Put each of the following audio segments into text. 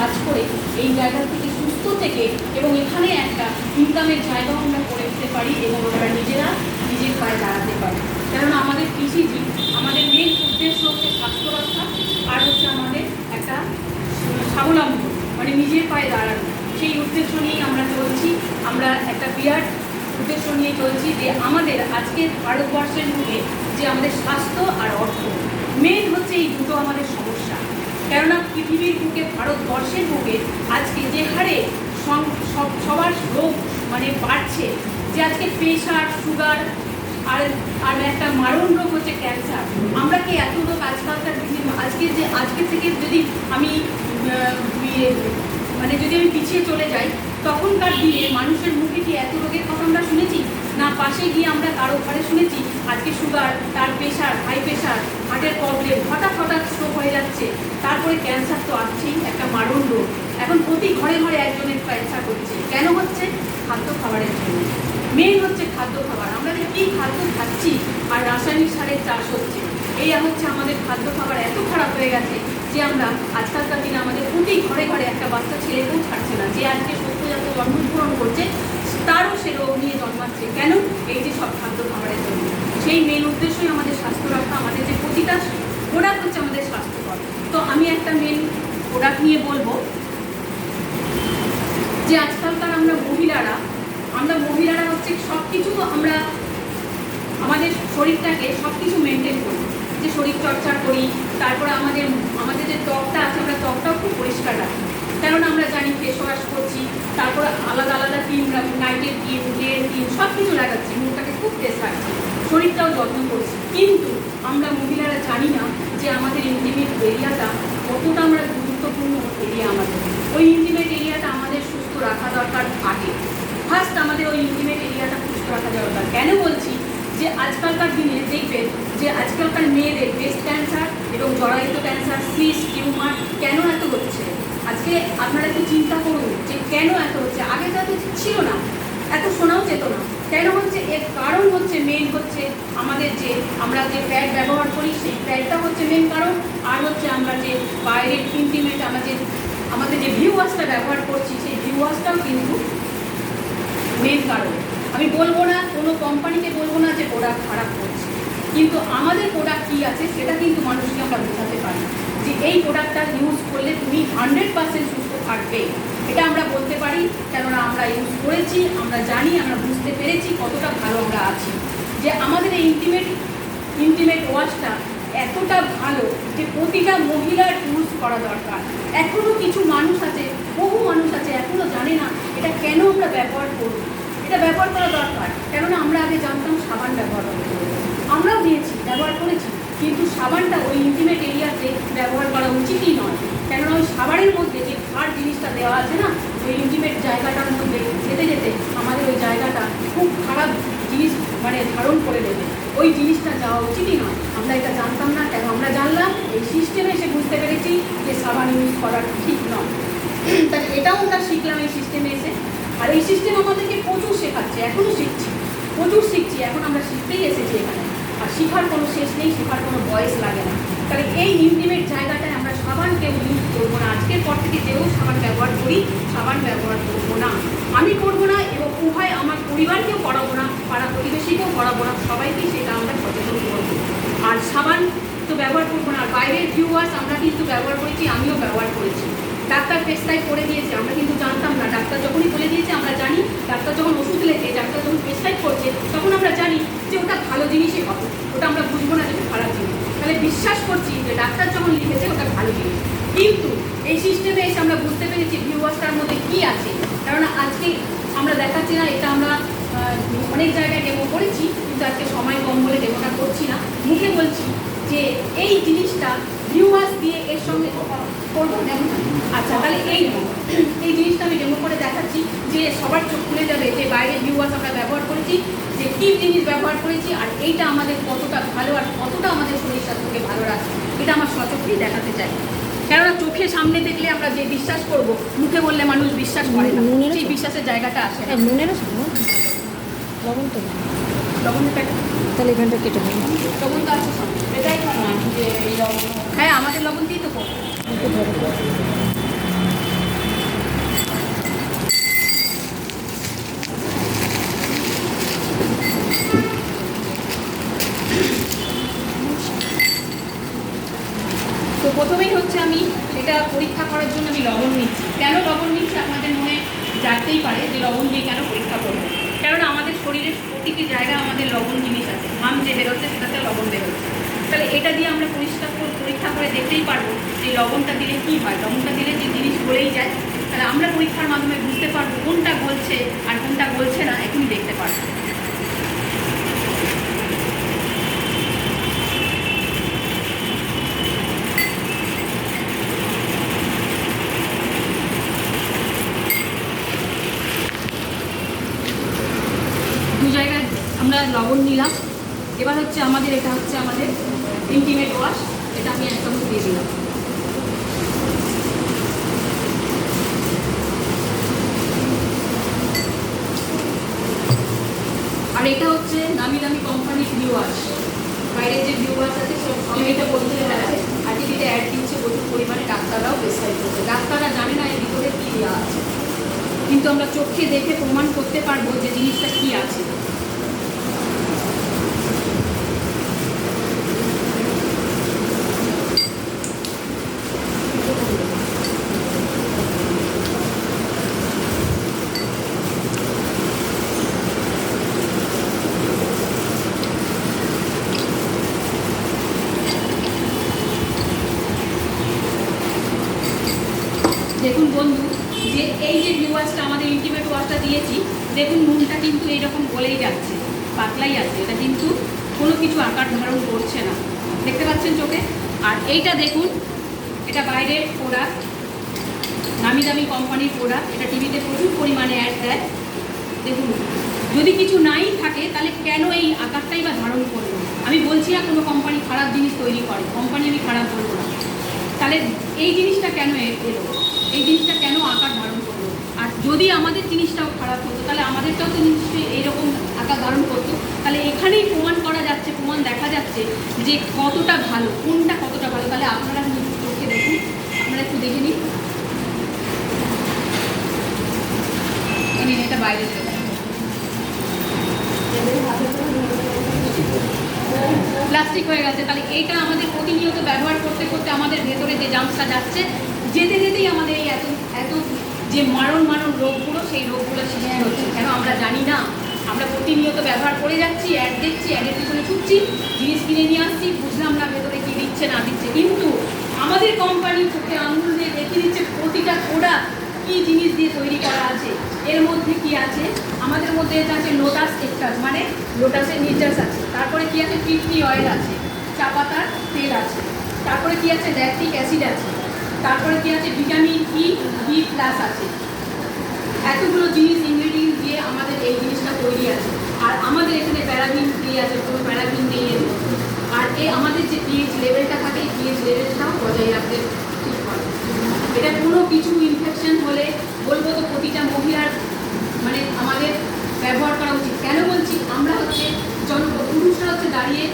কাজ করে এই জায়গা থেকে সুস্থ থেকে এবং এখানে একটা ইনকামের জায়গাও আমরা করে দিতে পারি এবং আমরা নিজের পায়ে দাঁড়াতে পারি। কেননা আমাদের কৃষিজি আমাদের মেন উদ্দেশ্য হচ্ছে স্বাস্থ্য রক্ষা আর হচ্ছে আমাদের একটা স্বাবলম্বী মানে নিজের পায়ে দাঁড়ানো। সেই উদ্দেশ্য নিয়েই আমরা চলছি। আমরা একটা বিরাট উদ্দেশ্য নিয়ে চলছি যে আমাদের আজকের ভারতবর্ষের যুগে যে আমাদের স্বাস্থ্য আর অর্থ মেন হচ্ছে এই দুটো আমাদের সমস্যা। কেননা পৃথিবীর বুকে ভারতবর্ষের বুকে আজকে যে হারে সবার রোগ মানে বাড়ছে, যে আজকে প্রেশার সুগার আর একটা মারণ রোগ হচ্ছে ক্যান্সার। আমরা কি এত রোগ আজকালকার আজকে থেকে যদি আমি যদি আমি পিছিয়ে চলে যাই, তখনকার দিনে মানুষের মুখে কি এত রোগের কথা আমরা শুনেছি না? পাশে গিয়ে আমরা কারো ঘরে শুনেছি আজকে সুগার, তার প্রেশার, হাই প্রেশার, হার্টের প্রবলেম, হঠাৎ স্ট্রোক হয়ে যাচ্ছে, তারপরে ক্যান্সার তো আসছেই, একটা মারণ রোগ। এখন প্রতি ঘরে ঘরে একজনের ক্যান্সার হচ্ছে। কেন হচ্ছে? খাদ্য খাবারের জন্য। মেন হচ্ছে খাদ্য খাবার। আমরা যে কী খাদ্য খাচ্ছি আর রাসায়নিক সারের চাষ হচ্ছে, এই হচ্ছে আমাদের খাদ্য খাবার এত খারাপ হয়ে গেছে যে আমরা আজকালকার দিনে আমাদের প্রতি ঘরে ঘরে একটা বাচ্চা ছেলেকেও ছাড়ছে না। যে আজকে সদ্যজাত জন্মগ্রহণ করছে তারও সে রোগ নিয়ে জন্মাচ্ছে। কেন? এই যে সব খাদ্য খাবারের জন্য। সেই মেন উদ্দেশ্যই আমাদের স্বাস্থ্য রক্ষা। আমাদের যে প্রতিটা প্রোডাক্ট হচ্ছে আমাদের স্বাস্থ্যকর। তো আমি একটা মেন প্রোডাক্ট নিয়ে বলবো যে আজকালকার আমরা মহিলারা হচ্ছে সব কিছু আমরা আমাদের শরীরটাকে সব কিছু মেনটেন করি, যে শরীরচর্চা করি, তারপরে আমাদের যে ত্বকটা আছে আমরা ত্বকটাও খুব পরিষ্কার রাখি। কেননা আমরা জানি ফেস ওয়াশ করছি, তারপরে আলাদা আলাদা ক্রিম, নাইটের ক্রিম, ডের ক্রিম সব কিছু লাগাচ্ছি, মুখটাকে খুব ফ্রেশ রাখছি, শরীরটাও যত্ন করছি। কিন্তু আমরা মহিলারা জানি না যে আমাদের ইন্টিমেট এরিয়াটা কতটা আমরা গুরুত্বপূর্ণ এরিয়া। ওই ইন্টিমেট এরিয়াটা আমাদের সুস্থ রাখা দরকার। ফার্স্ট আমাদের ওই ইন্টিমেট এরিয়াটা সুস্থ রাখা দরকার। কেন বলছি? যে আজকালকার দিনে দেখবেন যে আজকালকার মেয়েদের ব্রেস্ট ক্যান্সার এবং জরায়ুতে ক্যান্সার, সিস্ট, টিউমার কেন এত হচ্ছে? আজকে আপনারা একটু চিন্তা করুন যে কেন এত হচ্ছে। আগে তো এত ছিল না, এত শোনাও যেত না। কেন হচ্ছে? এর কারণ হচ্ছে মেন হচ্ছে আমরা যে প্যাড ব্যবহার করি সেই প্যাডটা হচ্ছে মেন কারণ। আর হচ্ছে আমরা যে বাইরের ইন্টিমেট আমাদের যে ভিউ ওয়াশটা ব্যবহার করছি সেই ভিউ ওয়াশটাও কিন্তু মেন কারণ। আমি বলবো না, কোনো কোম্পানিকে বলবো না যে প্রোডাক্ট খারাপ করছে, কিন্তু আমাদের প্রোডাক্ট কী আছে সেটা কিন্তু মানুষকে আমরা বোঝাতে পারি যে এই প্রোডাক্টটা ইউজ করলে তুমি 100% সুস্থ থাকবে। এটা আমরা বলতে পারি, কেননা আমরা ইউজ করেছি, আমরা জানি, আমরা বুঝতে পেরেছি কতটা ভালো আমরা আছি। যে আমাদের এই ইন্টিমেট ওয়াশটা এতটা ভালো যে প্রতিটা মহিলার ইউজ করা দরকার। এখনও কিছু মানুষ আছে, বহু মানুষ আছে এখনও জানে না এটা কেন আমরা ব্যবহার করব। এটা ব্যবহার করা দরকার। কেননা আমরা আগে জানতাম সাবান ব্যবহার করতে, আমরাও দিয়েছি, ব্যবহার করেছি, কিন্তু সাবানটা ওই ইন্টিমেট এরিয়াতে ব্যবহার করা উচিতই নয়। কেননা ওই সাবানের মধ্যে যে খার জিনিসটা দেওয়া আছে না, ওই ইন্টিমেট জায়গাটার মধ্যে যেতে যেতে আমাদের ওই জায়গাটা খুব খারাপ জিনিস ধারণ করে দেবে। ওই জিনিসটা যাওয়া উচিতই নয়। আমরা এটা জানতাম না। কেন আমরা জানলাম? এই সিস্টেমে এসে বুঝতে পেরেছি যে সাবান ইউজ করা ঠিক নয়। তাই এটাও আমরা শিখলাম এই সিস্টেমে এসে। আর এই সিস্টেম আমাদেরকে প্রচুর শেখাচ্ছে, এখনও শিখছি, প্রচুর শিখছি। এখন আমরা শিখতেই এসেছি এখানে। আর শেখার কোনো শেষ নেই, শেখার কোনো বয়স লাগে না। তাহলে এই ইন্টিমেট জায়গাটায় আমরা সাবান কেউ ইউজ করবো না। আজকের পর থেকে যেও সাবান ব্যবহার করি, সাবান ব্যবহার করবো না। আমি করবো না এবং উভয় আমার পরিবারকেও করাবো না, পাড়া প্রতিবেশীকেও করাবো না, সবাইকেই সেটা আমরা সচেতন করবো। আর সাবান তো ব্যবহার করবো না। আর বাইরের ভিউ ওয়াশ আমরা কিন্তু ব্যবহার করেছি, আমিও ব্যবহার করেছি। ডাক্তার প্রেসক্রাইব করে দিয়েছে, আমরা কিন্তু জানতাম না। ডাক্তার যখনই বলে দিয়েছে আমরা জানি, ডাক্তার যখন ওষুধ লেখে, ডাক্তার যখন প্রেসক্রাইব করছে তখন আমরা জানি যে ওটা ভালো জিনিসই হবে, ওটা আমরা বুঝবো না যে খারাপ জিনিস। তাহলে বিশ্বাস করছি যে ডাক্তার যখন লিখেছে ওটা ভালো জিনিস। কিন্তু এই সিস্টেমে এসে আমরা বুঝতে পেরেছি ভিউ ওয়াশটার মধ্যে কী আছে। কারণ আজকে আমরা দেখাচ্ছি না, এটা আমরা অনেক জায়গায় ডেমো করেছি, কিন্তু আজকে সময় কম বলে ডেমোটা করছি না। মুখে বলছি যে এই জিনিসটা ভিউ ওয়াশ দিয়ে এর সঙ্গে করবো। আচ্ছা, তাহলে এই জিনিসটা আমি ডেমো করে দেখাচ্ছি যে সবার চোখ খুলে যাবে যে বাইরের ভিউ ওয়াশ আমরা ব্যবহার করেছি, যে কী জিনিস ব্যবহার করেছি, আর এইটা আমাদের কতটা ভালো আর কতটা আমাদের শরীর স্বাস্থ্যকে ভালো রাখে, এটা আমার সচক্ষেই দেখাতে চাই। কেননা চোখের সামনে দেখলে আমরা যে বিশ্বাস করব, মুখে বললে মানুষ বিশ্বাস করে না, সেই বিশ্বাসের জায়গাটা আসে না। লবণ তো লবণটা তাহলে এখানটা কেটে নেই। লবণ তো আছে, এটাই যে এই লবণ, হ্যাঁ আমাদের লবণ দিয়েই তো করবো। জন্য আমি লবণ নিচ্ছি। কেন লবণ নিচ্ছি আপনাদের মনে জানতেই পারে যে লবণ দিয়ে কেন পরীক্ষা করবো। কেননা আমাদের শরীরের প্রতিটি জায়গায় আমাদের লবণ জিনিস আছে, ঘাম যে বেরোচ্ছে সেটাতে লবণ বেরোচ্ছে। তাহলে এটা দিয়ে আমরা পরীক্ষা করে দেখতেই পারবো যে লবণটা দিলে কী হয়। লবণটা দিলে যে জিনিস গলেই যায়, তাহলে আমরা পরীক্ষার মাধ্যমে বুঝতে পারবো কোনটা গলছে আর কোনটা গলছে না, এখনই দেখতে পারবো। দু জায়গায় আমরা লবণ নিলাম। এবার হচ্ছে আমাদের এটা হচ্ছে আমাদের ইন্টিমেট ওয়াশ, এটা আমি এক চামচ দিয়ে দিলাম। আর এটা হচ্ছে দামি দামি কোম্পানির ভিউ ওয়াশ, বাইরের যে ভিউ ওয়াশ আছে সব এটা বলতে আছে আর টিভিতে অ্যাড দিচ্ছে প্রচুর পরিমাণে, ডাক্তাররাও প্রেসক্রাইব করছে। ডাক্তাররা জানে না এর ভিতরে কী দেওয়া আছে, কিন্তু আমরা চোখে দেখে প্রমাণ করতে পারবো যে জিনিসটা কী আছে। দেখুন বন্ধু, যে এই যে ভিউ ওয়াশটা আমাদের ইন্টিমেট ওয়াশটা দিয়েছি, দেখুন নুনটা কিন্তু এইরকম গলেই যাচ্ছে, পাতলাই আছে, এটা কিন্তু কোনো কিছু আকার ধারণ করছে না, দেখতে পাচ্ছেন চোখে। আর এইটা দেখুন, এটা বাইরের প্রোডাক্ট, নামি দামি কোম্পানির প্রোডাক্ট, এটা টিভিতে প্রচুর পরিমাণে অ্যাড দেয়। দেখুন, যদি কিছু নাই থাকে তাহলে কেন এই আকারটাই বা ধারণ করলো। আমি বলছি না কোনো কোম্পানি খারাপ জিনিস তৈরি করে, কোম্পানি আমি খারাপ বলবো না, তাহলে এই জিনিসটা কেন এলো, এই জিনিসটা কেন আকার ধারণ করলো। আর যদি আমাদের জিনিসটাও খারাপ হতো তাহলে আমাদেরটাও তো নিশ্চয়ই এইরকম আকার ধারণ করতো। তাহলে এখানেই প্রমাণ করা যাচ্ছে, প্রমাণ দেখা যাচ্ছে যে কতটা ভালো, কোনটা কতটা ভালো। তাহলে আপনারা নিজের চোখে দেখুন, আপনারা একটু দেখে নিন। এটা বাইরে প্লাস্টিক হয়ে গেছে, তাহলে এইটা আমাদের প্রতিনিয়ত ব্যবহার করতে করতে আমাদের ভেতরে যে জামসটা যাচ্ছে, যেতে যেতেই আমাদের এই এত এত যে মারণ রোগগুলো, সেই রোগগুলো সৃষ্টি হচ্ছে। কেন আমরা জানি না, আমরা প্রতিনিয়ত ব্যবহার করে যাচ্ছি, অ্যাড দেখছি, অ্যাডের পিছনে ছুটছি, জিনিস কিনে নিয়ে আসছি, বুঝলাম না ভেতরে কী দিচ্ছে না দিচ্ছে। কিন্তু আমাদের কোম্পানি চোখে আঙুল দিয়ে দেখিয়ে দিচ্ছে প্রতিটা প্রোডাক্ট কী জিনিস দিয়ে তৈরি করা আছে, এর মধ্যে কি আছে। আমাদের মধ্যে এটা আছে লোটাস এক্সট্রাস, মানে লোটাসের নির্যাস আছে, তারপরে কি আছে পিটনি অয়েল আছে, চা পাতার তেল আছে, তারপরে কি আছে ল্যাকটিক অ্যাসিড আছে, তারপরে কি আছে ভিটামিন E++ আছে। এতগুলো জিনিস ইনগ্রিডিয়েন্ট দিয়ে আমাদের এই জিনিসটা তৈরি আছে। আর আমাদের এখানে প্যারাবিন ফ্রি আছে, কোনো প্যারাবিন নেই এর মধ্যে। আর এই আমাদের যে পিএইচ লেভেলটা থাকে, এই পিএইচ লেভেলটাও বজায় রাখতে ঠিক করে। এটা কোনো কিছু ইনফেকশন হলে বলবো তো প্রতিটা মহিলার মানে আমাদের ব্যবহার করা উচিত। কেন বলছি, আমরা হচ্ছে পুরুষরা হচ্ছে দাঁড়িয়ে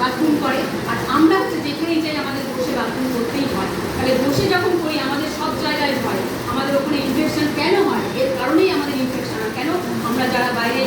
বাথরুম করে, আর আমরা হচ্ছে যেখানেই যাই আমাদের বসে বাথরুম করতেই হয়। তাহলে বসে যখন করি আমাদের সব জায়গায় হয়, আমাদের ওখানে ইনফেকশন কেন হয়, এর কারণেই আমাদের ইনফেকশন হয়। কেন আমরা যারা বাইরে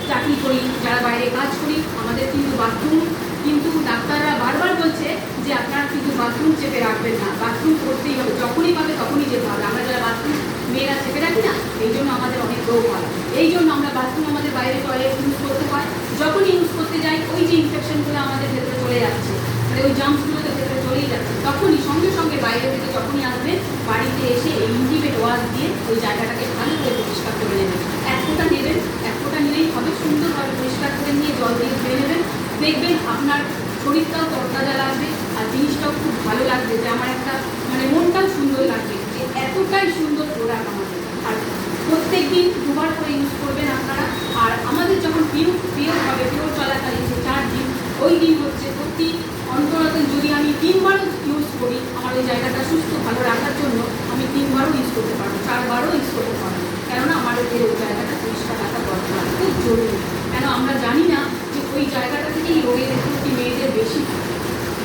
চাকরি করি, যারা বাইরে কাজ করি, আমাদের কিন্তু বাথরুম, কিন্তু ডাক্তাররা বারবার বলছে যে আপনারা কিন্তু বাথরুম চেপে রাখবেন না, বাথরুম করতেই হবে, যখনই পাবে তখনই যেতে হবে। আমরা যারা বাথরুম মেয়েরা চেপে রাখি না, এই জন্য আমাদের অনেক রোগ হয়। এই জন্য আমরা বাথরুম আমাদের বাইরে টয়লেট ইউজ করতে হয়, যখনই ইউজ করতে যাই ওই যে ইনফেকশনগুলো আমাদের ভেতরে চলে যাচ্ছে, মানে ওই জাম্পসগুলো তো ভেতরে চলেই যাচ্ছে, তখনই সঙ্গে সঙ্গে বাইরে থেকে যখনই আসবে বাড়িতে এসে এই ইন্টিমেট ওয়াশ দিয়ে ওই জায়গাটাকে ভালো করে পরিষ্কার করে নেবেন। এক ফোঁটা নেবেন, এক ফোঁটা নিলেই হবে, সুন্দরভাবে পরিষ্কার করে নিয়ে জল দিয়ে ধুয়ে নেবেন। দেখবেন আপনার শরীরটাও তরতাজা লাগবে আর জিনিসটাও খুব ভালো লাগবে, যে আমার একটা মানে মনটাও সুন্দর লাগবে যে এতটাই সুন্দর প্রোডাক্ট আমাদের। আর প্রত্যেক দিন দুবার করে ইউজ করবেন আপনারা। আর আমাদের যখন পিরিয়ড হবে, পিরিয়ড চলাকালীন যে 4 দিন, ওই দিন হচ্ছে প্রতি অন্তত যদি আমি 3বারও ইউজ করি, আমার ওই জায়গাটা সুস্থ ভালো রাখার জন্য আমি 3বারও ইউজ করতে পারবো, 4বারও ইউজ করতে পারবো। কেননা আমাদের ওই জায়গাটা পরিষ্কার রাখা দরকার, খুব জরুরি। কেন আমরা জানি না যে ওই জায়গাটা থেকেই রোগের একটি মেয়েদের বেশি থাকে,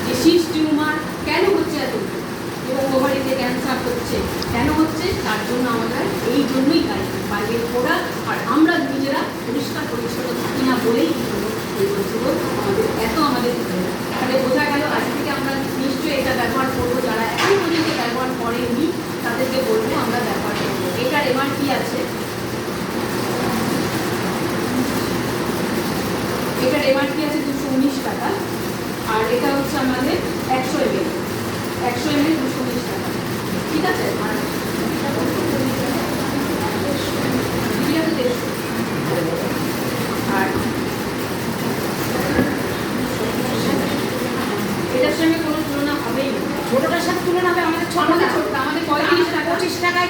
যে সিস্ট টিউমার কেন হচ্ছে এত, এবং ওভারিতে ক্যান্সার হচ্ছে কেন হচ্ছে, তার জন্য আমরা এই জন্যই দায়ী বাইরের ওরা। আর আমরা নিজেরা পরিষ্কার পরিচ্ছন্ন থাকি না বলেই এই রোগগুলো আমাদের তাহলে বোঝা গেল। আজ থেকে আমরা নিশ্চয়ই এটা ব্যবহার করবো, যারা এখন পর্যন্ত ব্যবহার করেননি তাদের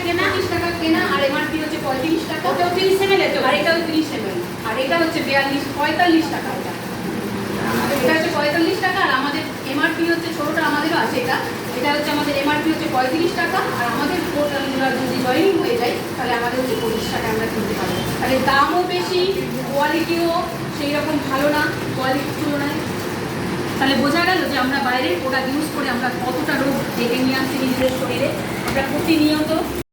কেনা, 30 টাকা কেনা, আর এমআরপি হচ্ছে 35 টাকা। ওটাও 30 ml তো? আর এটাও 30 ml, আর এটা হচ্ছে 45 টাকা। এটা হচ্ছে 45 টাকা, আর আমাদের এমআরপি হচ্ছে, ছোটটা আমাদেরও আছে এটা, এটা হচ্ছে আমাদের এমআরপি হচ্ছে 35 টাকা, আর আমাদের যদি জয়েনিং হয়ে যায় তাহলে আমাদের হচ্ছে 25 টাকা আমরা কিনতে পারবো। তাহলে দামও বেশি, কোয়ালিটিও সেই রকম ভালো না কোয়ালিটির তুলনায়। তাহলে বোঝা গেল যে আমরা বাইরের প্রোডাক্ট ইউজ করে আমরা কতটা রোগ ডেকে নিয়ে আসছি নিজেদের শরীরে। আমরা প্রতিনিয়ত